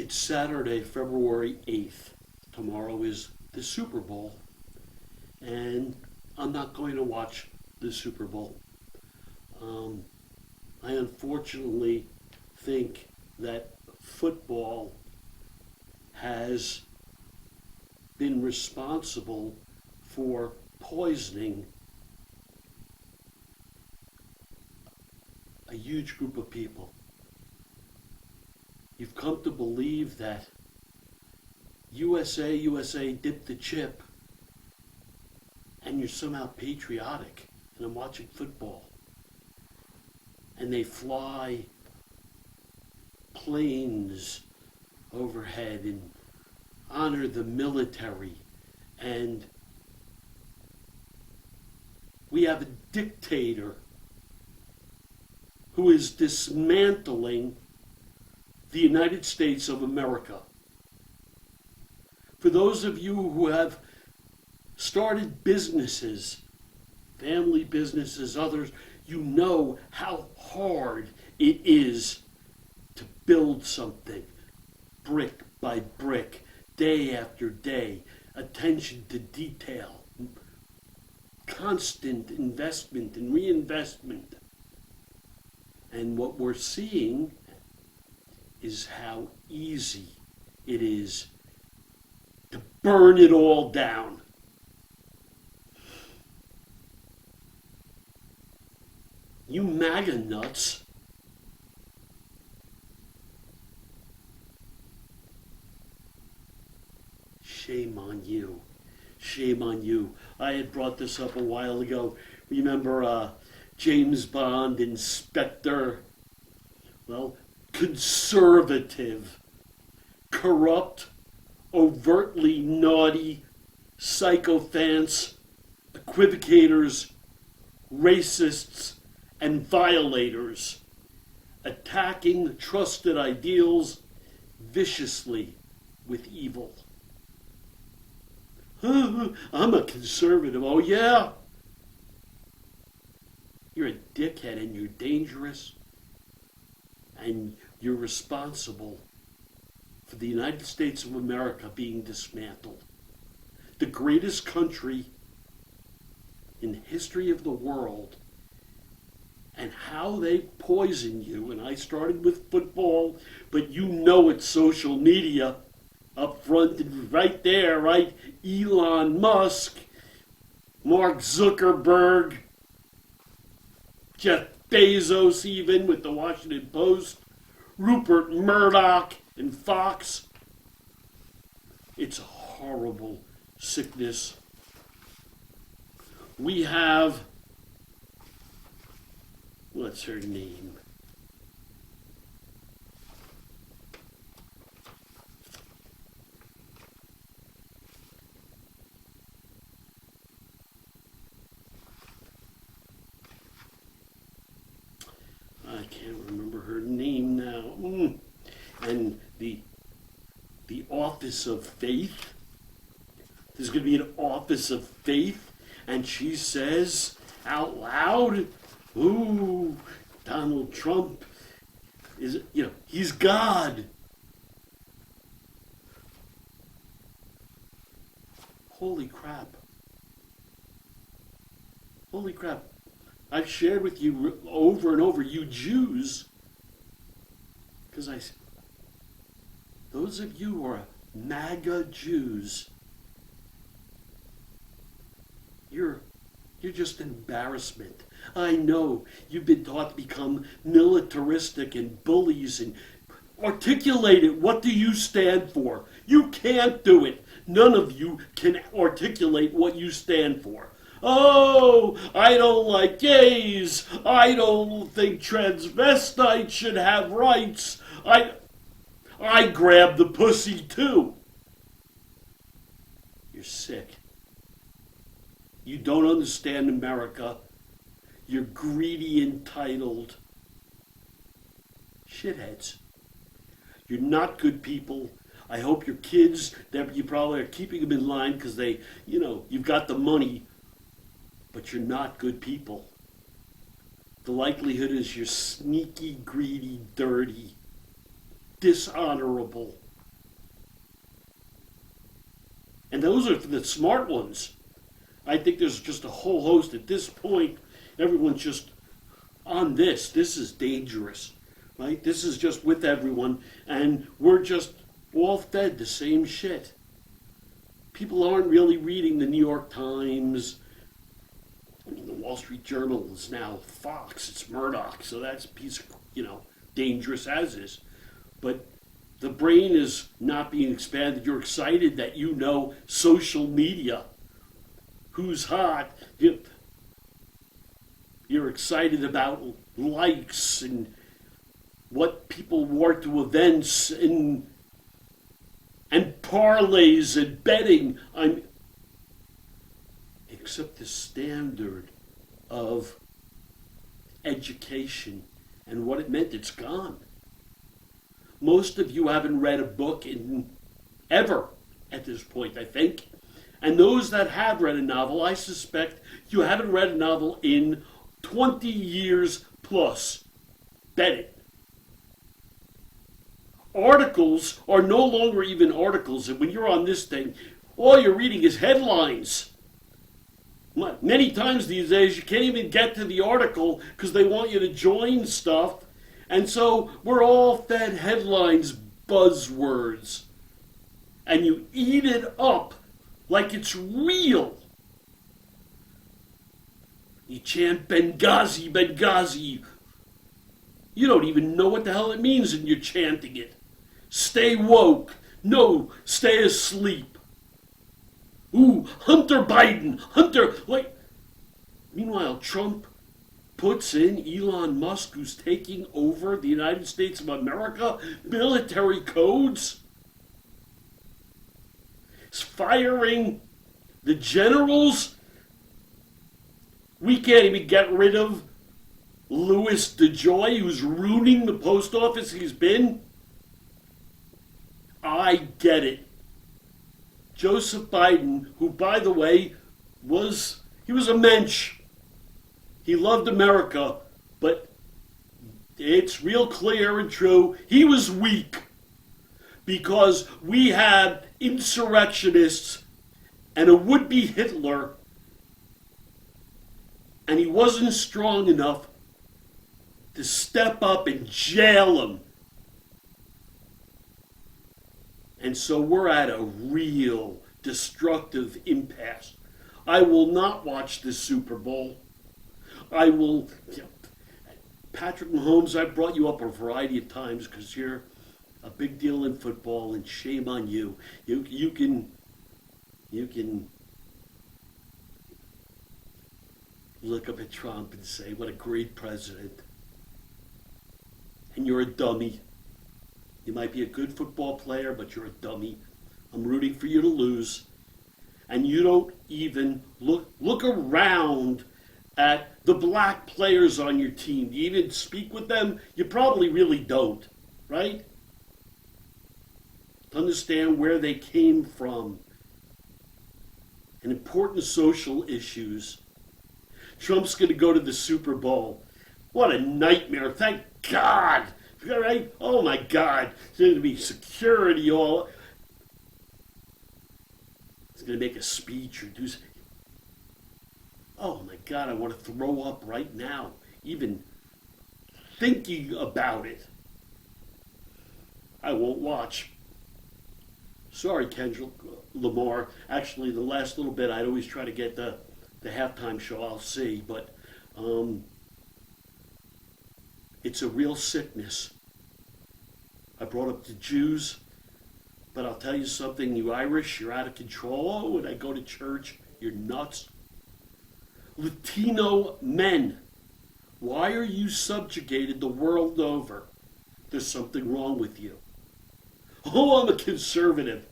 It's Saturday, February 8th. Tomorrow is the Super Bowl, and I'm not going to watch the Super Bowl. I unfortunately think that football has been responsible for poisoning a huge group of people. You've come to believe that USA dipped the chip, and you're somehow patriotic. And I'm watching football, and they fly planes overhead and honor the military, and we have a dictator who is dismantling the United States of America. For those of you who have started businesses, family businesses, others, you know how hard it is to build something, brick by brick, day after day, attention to detail, constant investment and reinvestment. And what we're seeing is how easy it is to burn it all down. You MAGA nuts. Shame on you. Shame on you. I had brought this up a while ago. Remember James Bond in SPECTRE? Well, conservative, corrupt, overtly naughty, sycophants, equivocators, racists, and violators, attacking trusted ideals viciously with evil. I'm a conservative. Oh, yeah? You're a dickhead, and you're dangerous, and you're responsible for the United States of America being dismantled. The greatest country in the history of the world, and how they poison you. And I started with football, but you know it's social media up front and right there, right? Elon Musk, Mark Zuckerberg, Jeff Bezos even with the Washington Post, Rupert Murdoch and Fox. It's a horrible sickness. We have, what's her name? I can't remember her name now. And the Office of Faith. There's going to be an Office of Faith, and she says out loud, ooh, Donald Trump is, he's God. Holy crap. Holy crap. I've shared with you over and over, you Jews, because those of you who are MAGA Jews, you're just an embarrassment. I know you've been taught to become militaristic and bullies and articulate it. What do you stand for? You can't do it. None of you can articulate what you stand for. Oh, I don't like gays. I don't think transvestites should have rights. I grab the pussy too. You're sick. You don't understand America. You're greedy, entitled shitheads. You're not good people. I hope your kids, you probably are keeping them in line because they, you've got the money, but you're not good people. The likelihood is you're sneaky, greedy, dirty, dishonorable. And those are for the smart ones. I think there's just a whole host at this point. Everyone's just on this. This is dangerous, right? This is just with everyone, and we're just all fed the same shit. People aren't really reading the New York Times. I mean, the Wall Street Journal is now Fox. It's Murdoch, so that's a piece of, dangerous as is. But the brain is not being expanded. You're excited that you know social media. Who's hot? You're excited about likes and what people wore to events and parlays and betting. Except the standard of education and what it meant, it's gone. Most of you haven't read a book in ever at this point, I think. And those that have read a novel, I suspect you haven't read a novel in 20 years plus. Bet it. Articles are no longer even articles. And when you're on this thing, all you're reading is headlines. Many times these days, you can't even get to the article because they want you to join stuff. And so we're all fed headlines, buzzwords. And you eat it up like it's real. You chant Benghazi, Benghazi. You don't even know what the hell it means and you're chanting it. Stay woke. No, stay asleep. Ooh, Hunter Biden, Hunter, Meanwhile, Trump puts in Elon Musk, who's taking over the United States of America, military codes. He's firing the generals. We can't even get rid of Louis DeJoy, who's ruining the post office he's been. I get it. Joseph Biden, who, by the way, was a mensch. He loved America, but it's real clear and true, he was weak because we had insurrectionists and a would-be Hitler, and he wasn't strong enough to step up and jail him. And so we're at a real destructive impasse. I will not watch this Super Bowl. I will, Patrick Mahomes, I've brought you up a variety of times because you're a big deal in football, and shame on you. You can look up at Trump and say, what a great president. And you're a dummy. You might be a good football player, but you're a dummy. I'm rooting for you to lose. And you don't even look around at the black players on your team. Do you even speak with them? You probably really don't, right? To understand where they came from and important social issues. Trump's going to go to the Super Bowl. What a nightmare. Thank God. Right? Oh my God. There's going to be security all. He's going to make a speech or do something. Oh my God, I want to throw up right now, even thinking about it. I won't watch. Sorry, Kendrick Lamar. Actually, the last little bit, I'd always try to get the halftime show. I'll see, but it's a real sickness. I brought up the Jews, but I'll tell you something, you Irish, you're out of control. Oh, when I go to church, you're nuts. Latino men, why are you subjugated the world over? There's something wrong with you. Oh, I'm a conservative.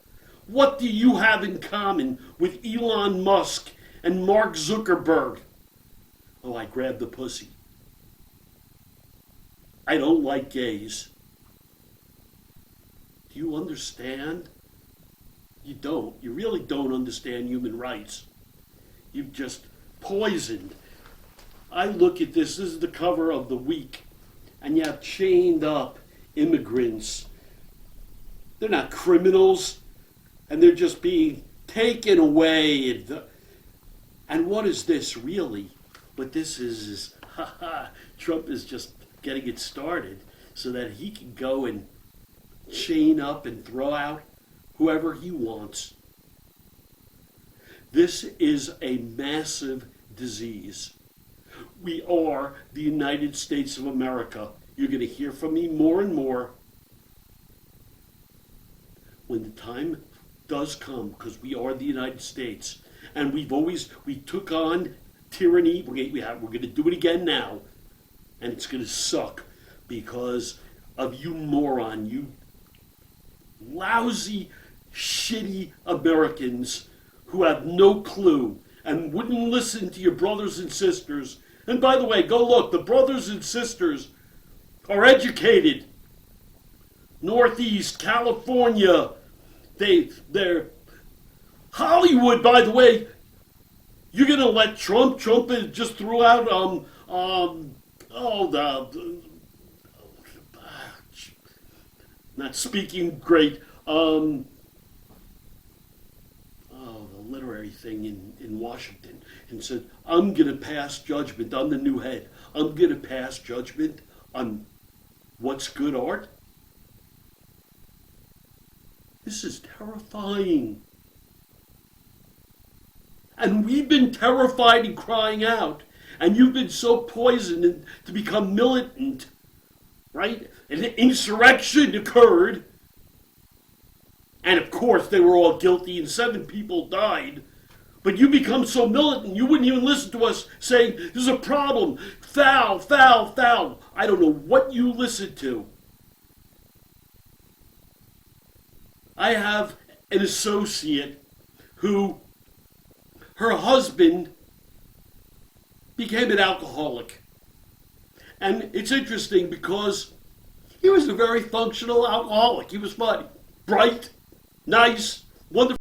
What do you have in common with Elon Musk and Mark Zuckerberg? Oh, I grabbed the pussy. I don't like gays. Do you understand? You don't. You really don't understand human rights. You've just poisoned. I look at this is the cover of the week, and you have chained up immigrants. They're not criminals, and they're just being taken away. And what is this really? What this is Trump is just getting it started so that he can go and chain up and throw out whoever he wants. This is a massive disease. We are the United States of America. You're going to hear from me more and more when the time does come, because we are the United States. And we took on tyranny. We're going to do it again now. And it's going to suck because of you moron, you lousy, shitty Americans who have no clue and wouldn't listen to your brothers and sisters. And by the way, go look, the brothers and sisters are educated. Northeast, California, they're Hollywood, by the way. You're gonna let Trump just threw out not speaking great, the literary thing in Washington, and said, I'm gonna pass judgment, I'm the new head, I'm gonna pass judgment on what's good art. This is terrifying. And we've been terrified and crying out. And you've been so poisoned to become militant, right? An insurrection occurred. And of course, they were all guilty and 7 people died. But you become so militant, you wouldn't even listen to us saying, there's a problem, foul, foul, foul. I don't know what you listen to. I have an associate who, her husband became an alcoholic. And it's interesting because he was a very functional alcoholic. He was funny, bright, nice, wonderful.